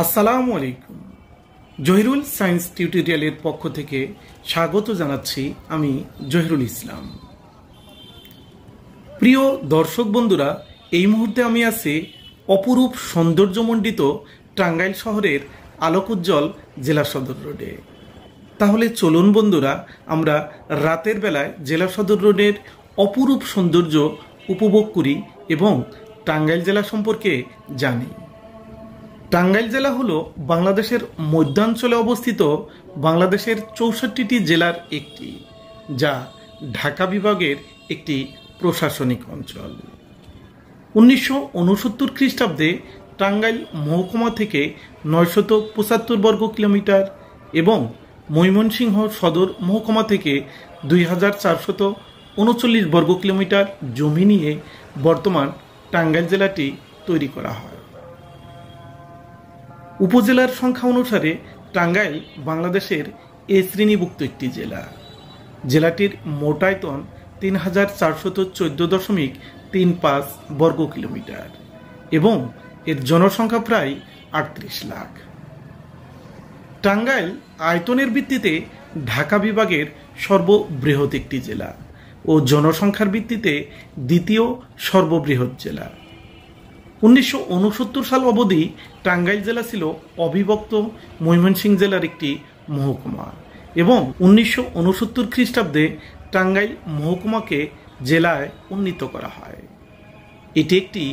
আসসালামু আলাইকুম। জহিরুল সায়েন্স টিউটোরিয়ালের পক্ষ থেকে স্বাগত জানাচ্ছি আমি জহিরুল ইসলাম। প্রিয় দর্শক বন্ধুরা, এই মুহূর্তে আমি আছি অপরূপ সৌন্দর্যমণ্ডিত টাঙ্গাইল শহরের আলোকোজ্জ্বল জেলা সদর রোডে। তাহলে চলুন বন্ধুরা, আমরা রাতের বেলায় জেলা সদর রোডের অপরূপ সৌন্দর্য উপভোগ করি এবং টাঙ্গাইল জেলা সম্পর্কে জানি। টাঙ্গাইল জেলা হলো বাংলাদেশের মধ্যাঞ্চলে অবস্থিত বাংলাদেশের 64টি জেলার একটি, যা ঢাকা বিভাগের একটি প্রশাসনিক অঞ্চল। 1969 খ্রিস্টাব্দে টাঙ্গাইল মহকুমা থেকে 975 বর্গ কিলোমিটার এবং ময়মনসিংহ সদর মহকুমা থেকে 2439 বর্গ কিলোমিটার জমি নিয়ে বর্তমান টাঙ্গাইল জেলাটি তৈরি করা হয়। উপজেলার সংখ্যা অনুসারে টাঙ্গাইল বাংলাদেশের এ শ্রেণীভুক্ত একটি জেলা। জেলাটির মোট আয়তন 3414.35 বর্গ কিলোমিটার এবং এর জনসংখ্যা প্রায় 38 লাখ। টাঙ্গাইল আয়তনের ভিত্তিতে ঢাকা বিভাগের সর্ববৃহৎ একটি জেলা ও জনসংখ্যার ভিত্তিতে দ্বিতীয় সর্ববৃহৎ জেলা। 1969 সাল অবধি টাঙ্গাইল জেলা ছিল অবিভক্ত ময়মনসিংহ জেলার একটি মহকুমা এবং 1969 খ্রিস্টাব্দে টাঙ্গাইল মহকুমাকে জেলায় উন্নীত করা হয়। এটি একটি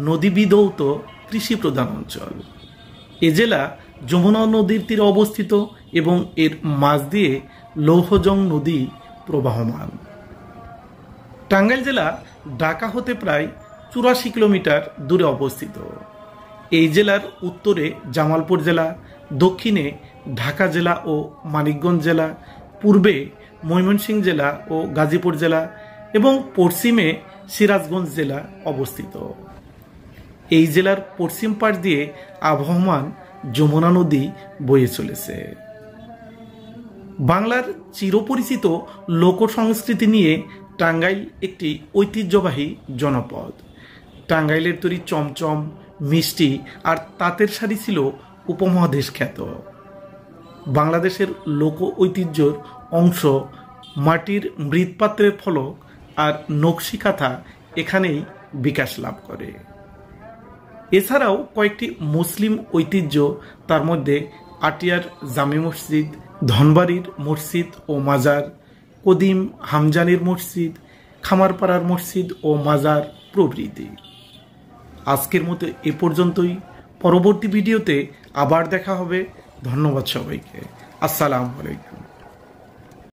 নদীবিধৌত কৃষি প্রধান অঞ্চল। এ জেলা যমুনা নদীর তীরে অবস্থিত এবং এর মাঝ দিয়ে লৌহজং নদী প্রবাহমান। টাঙ্গাইল জেলা ঢাকা হতে প্রায় 84 কিলোমিটার দূরে অবস্থিত। এই জেলার উত্তরে জামালপুর জেলা, দক্ষিণে ঢাকা জেলা ও মানিকগঞ্জ জেলা, পূর্বে ময়মনসিংহ জেলা ও গাজীপুর জেলা এবং পশ্চিমে সিরাজগঞ্জ জেলা অবস্থিত। এই জেলার পশ্চিম পাশ দিয়ে আবহমান যমুনা নদী বয়ে চলেছে। বাংলার চিরপরিচিত লোক সংস্কৃতি নিয়ে টাঙ্গাইল একটি ঐতিহ্যবাহী জনপদ। টাঙ্গাইলের তৈরি চমচম, মিষ্টি আর তাঁতের শাড়ি ছিল উপমহাদেশ খ্যাত। বাংলাদেশের লোক ঐতিহ্যর অংশ মাটির মৃৎপাত্রের ফলক আর নকশি কাঁথা এখানেই বিকাশ লাভ করে। এছাড়াও কয়েকটি মুসলিম ঐতিহ্য, তার মধ্যে আটিয়ার জামে মসজিদ, ধনবাড়ির মসজিদ ও মাজার, কদিম হামজানির মসজিদ, খামারপাড়ার মসজিদ ও মাজার প্রভৃতি। আজকের মতো এ পর্যন্তই। পরবর্তী ভিডিওতে আবার দেখা হবে। ধন্যবাদ সবাইকে। আসসালামু আলাইকুম।